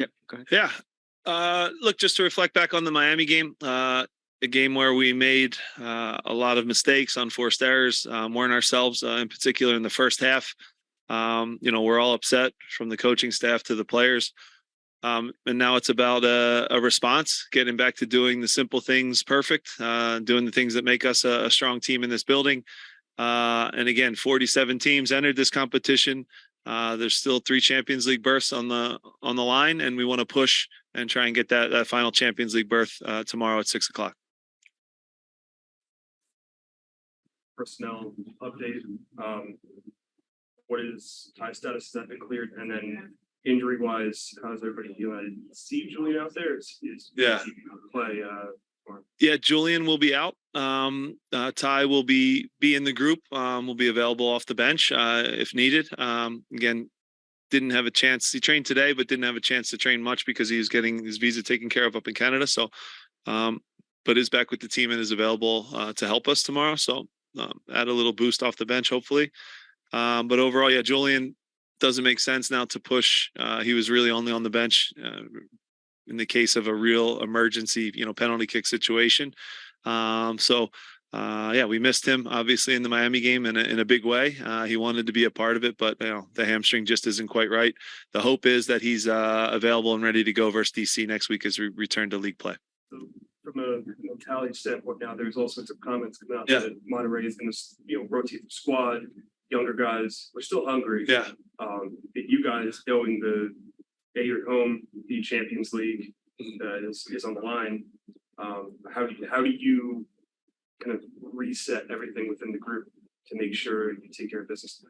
Yep. Go ahead. Yeah. Look, just to reflect back on the Miami game, a game where we made a lot of mistakes, unforced errors, weren't ourselves in particular in the first half. We're all upset from the coaching staff to the players. And now it's about a response, getting back to doing the simple things perfect, doing the things that make us a strong team in this building. And again, 47 teams entered this competition. There's still 3 Champions League berths on the line, and we want to push and try and get that final Champions League berth tomorrow at 6:00. Personnel update. What is Ty's status? Has that been cleared? And then injury wise, how's everybody feeling? See Julian out there? Yeah. Play. Yeah, Julian will be out. Ty will be in the group. Will be available off the bench if needed. Again, didn't have a chance. He trained today, but didn't have a chance to train much because he was getting his visa taken care of up in Canada. So, but is back with the team and is available to help us tomorrow. So, add a little boost off the bench, hopefully. But overall, yeah, Julian doesn't make sense now to push. He was really only on the bench in the case of a real emergency, penalty kick situation. Yeah, we missed him obviously in the Miami game in a big way. He wanted to be a part of it, but the hamstring just isn't quite right. The hope is that he's available and ready to go versus DC next week as we return to league play. So from a mentality standpoint, now there's all sorts of comments coming out that Monterey is going to rotate the squad. Younger guys, we're still hungry. Yeah. You guys knowing you're home, the Champions League is on the line. How do you kind of reset everything within the group to make sure you take care of business?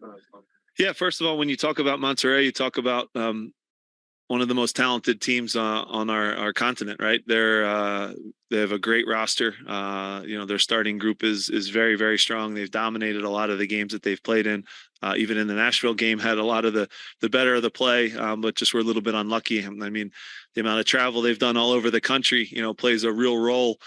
Yeah, first of all, when you talk about Monterrey, you talk about one of the most talented teams on our continent, right? They have a great roster. Their starting group is very, very strong. They've dominated a lot of the games that they've played in. Even in the Nashville game, had a lot of the better of the play, but just were a little bit unlucky. I mean, the amount of travel they've done all over the country, plays a real role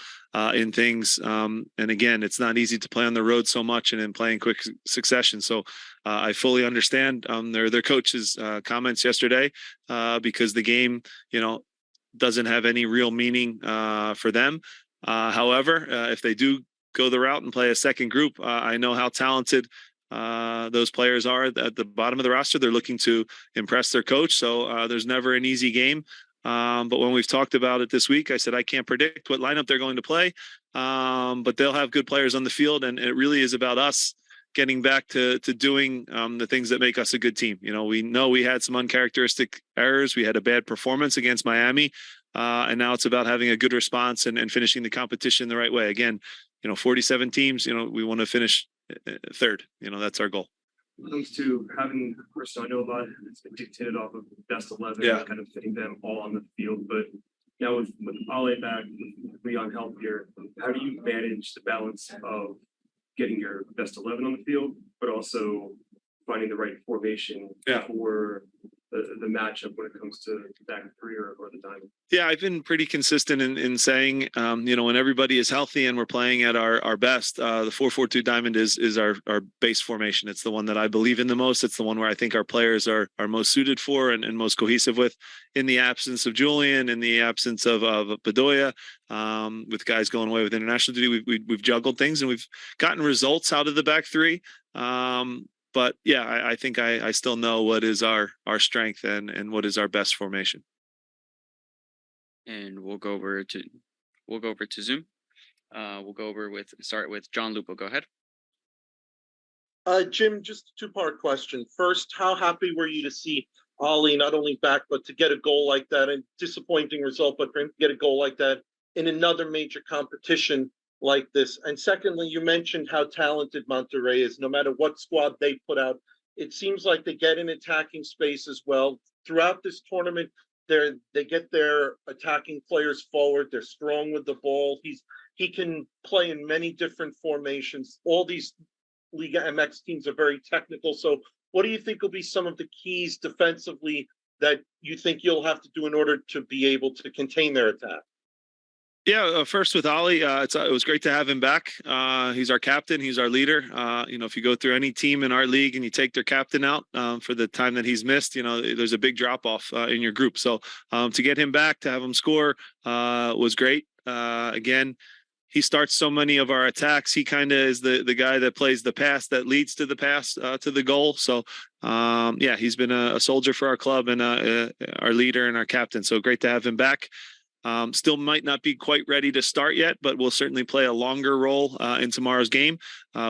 in things. And again, it's not easy to play on the road so much and in playing quick succession. So I fully understand their coach's comments yesterday because the game, doesn't have any real meaning for them. However, if they do go the route and play a second group, I know how talented those players are at the bottom of the roster. They're looking to impress their coach. So there's never an easy game. But when we've talked about it this week, I said I can't predict what lineup they're going to play, but they'll have good players on the field, and it really is about us getting back to doing the things that make us a good team. We know we had some uncharacteristic errors. We had a bad performance against Miami, and now it's about having a good response and finishing the competition the right way. Again, 47 teams. We want to finish third. That's our goal. When it comes to having a person I know about, it's been dictated off of best 11, kind of fitting them all on the field. But now with Ale back, with Leon healthier, how do you manage the balance of getting your best 11 on the field, but also finding the right formation for the matchup when it comes to back three or the diamond? Yeah, I've been pretty consistent in saying, when everybody is healthy and we're playing at our best, the 4-4-2 diamond is our base formation. It's the one that I believe in the most. It's the one where I think our players are most suited for and most cohesive with. In the absence of Julian, in the absence of Bedoya, with guys going away with international duty, we've juggled things and we've gotten results out of the back three. But yeah, I think I still know what is our strength and what is our best formation. And we'll go over to Zoom. We'll start with John Lupo. Go ahead. Jim, just a two-part question. First, how happy were you to see Ali not only back, but to get a goal like that, and disappointing result, but for him to get a goal like that in another major competition like this? And secondly, you mentioned how talented Monterrey is. No matter what squad they put out, it seems like they get in attacking space as well. Throughout this tournament, they get their attacking players forward. They're strong with the ball. He can play in many different formations. All these Liga MX teams are very technical. So what do you think will be some of the keys defensively that you think you'll have to do in order to be able to contain their attack? Yeah, first with Ollie, it was great to have him back. He's our captain. He's our leader. If you go through any team in our league and you take their captain out for the time that he's missed, there's a big drop off in your group. So to get him back, to have him score was great. Again, he starts so many of our attacks. He kind of is the guy that plays the pass that leads to the pass to the goal. So he's been a soldier for our club and our leader and our captain. So great to have him back. Still might not be quite ready to start yet, but will certainly play a longer role in tomorrow's game,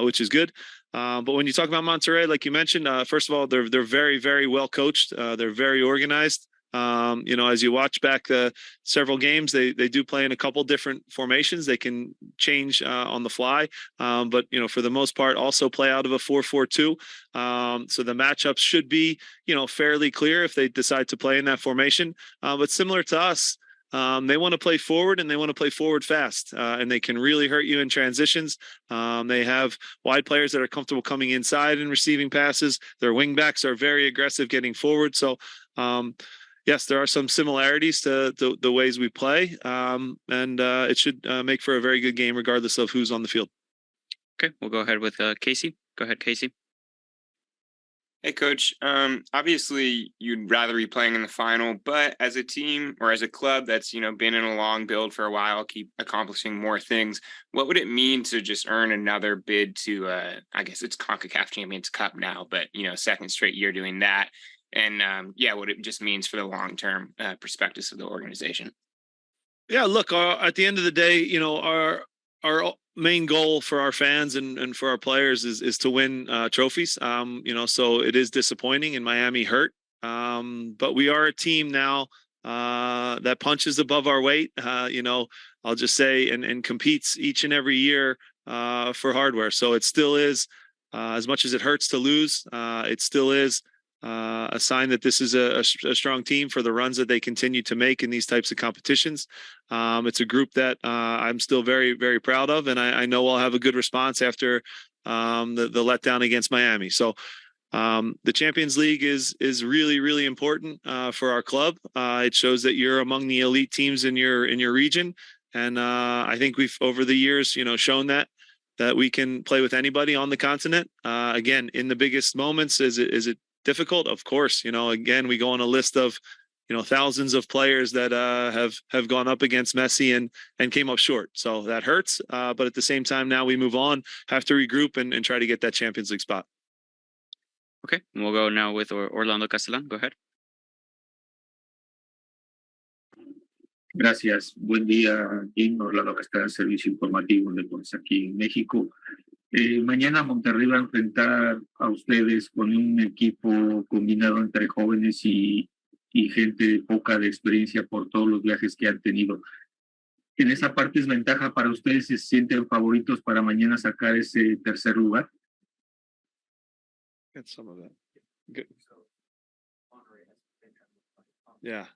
which is good. But when you talk about Monterrey, like you mentioned, first of all, they're very, very well coached. They're very organized. As you watch back several games, they do play in a couple different formations. They can change on the fly, but for the most part, also play out of a 4-4-2. So the matchups should be fairly clear if they decide to play in that formation. But similar to us. They want to play forward and they want to play forward fast, and they can really hurt you in transitions. They have wide players that are comfortable coming inside and receiving passes. Their wing backs are very aggressive getting forward. So, yes, there are some similarities to the ways we play, and it should make for a very good game regardless of who's on the field. Okay, we'll go ahead with Casey. Go ahead, Casey. Hey, Coach. Obviously, you'd rather be playing in the final, but as a team or as a club that's been in a long build for a while, keep accomplishing more things, what would it mean to just earn another bid to, I guess it's CONCACAF Champions Cup now, but second straight year doing that, and what it just means for the long-term perspectives of the organization? Yeah, look, at the end of the day, our main goal for our fans and for our players is to win trophies. So it is disappointing, and Miami hurt. But we are a team now that punches above our weight. I'll just say and competes each and every year for hardware. So it still is, as much as it hurts to lose, it still is a sign that this is a strong team for the runs that they continue to make in these types of competitions. It's a group that I'm still very, very proud of, and I know I'll have a good response after the letdown against Miami. So the Champions League is really, really important for our club. It shows that you're among the elite teams in your region, and I think we've over the years, shown that we can play with anybody on the continent. Again, in the biggest moments, is it difficult? Of course. Again, we go on a list of thousands of players that have gone up against Messi and came up short. So that hurts. But at the same time, now we move on, have to regroup and try to get that Champions League spot. Okay, we'll go now with Orlando Castellan. Go ahead. Gracias. Buen día, Jim. Orlando Castellán, Servicio Informativo de Deportes aquí en México. Mañana Monterrey va a enfrentar a ustedes con un equipo combinado entre jóvenes y gente poca de experiencia por todos los viajes que han tenido. ¿En esa parte es ventaja para ustedes? ¿Se sienten favoritos para mañana sacar ese tercer lugar? Get some of that. Good. Yeah.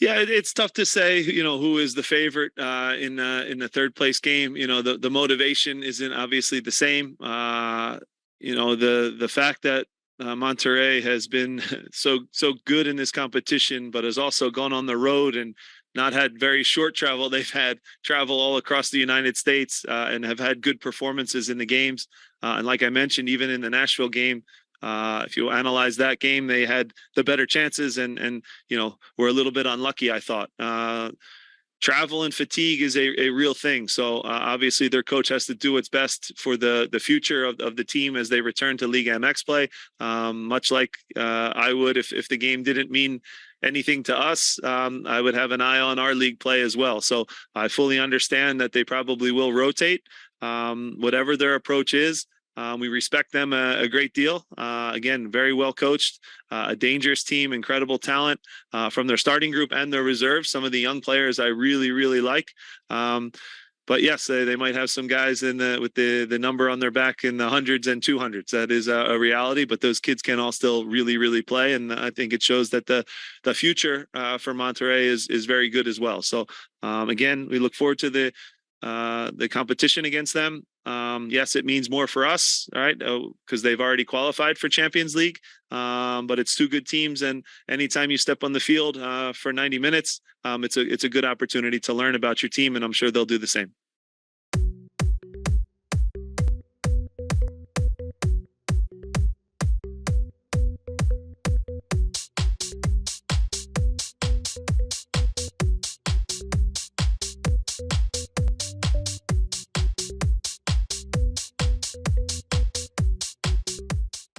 Yeah, it's tough to say, who is the favorite in the third place game. The motivation isn't obviously the same. The fact that Monterrey has been so good in this competition, but has also gone on the road and not had very short travel. They've had travel all across the United States and have had good performances in the games. And like I mentioned, even in the Nashville game, if you analyze that game, they had the better chances and were a little bit unlucky, I thought. Travel and fatigue is a real thing. So obviously their coach has to do what's best for the future of the team as they return to Liga MX play. Much like I would if the game didn't mean anything to us, I would have an eye on our league play as well. So I fully understand that they probably will rotate. Whatever their approach is, we respect them a great deal. Again, very well coached, a dangerous team, incredible talent from their starting group and their reserves. Some of the young players I really, really like. But yes, they might have some guys with the number on their back in the hundreds and 200s. That is a reality, but those kids can all still really, really play. And I think it shows that the future for Monterrey is very good as well. So again, we look forward to the competition against them. Yes, it means more for us, all right, because they've already qualified for Champions League. But it's two good teams, and anytime you step on the field for 90 minutes, it's a good opportunity to learn about your team, and I'm sure they'll do the same.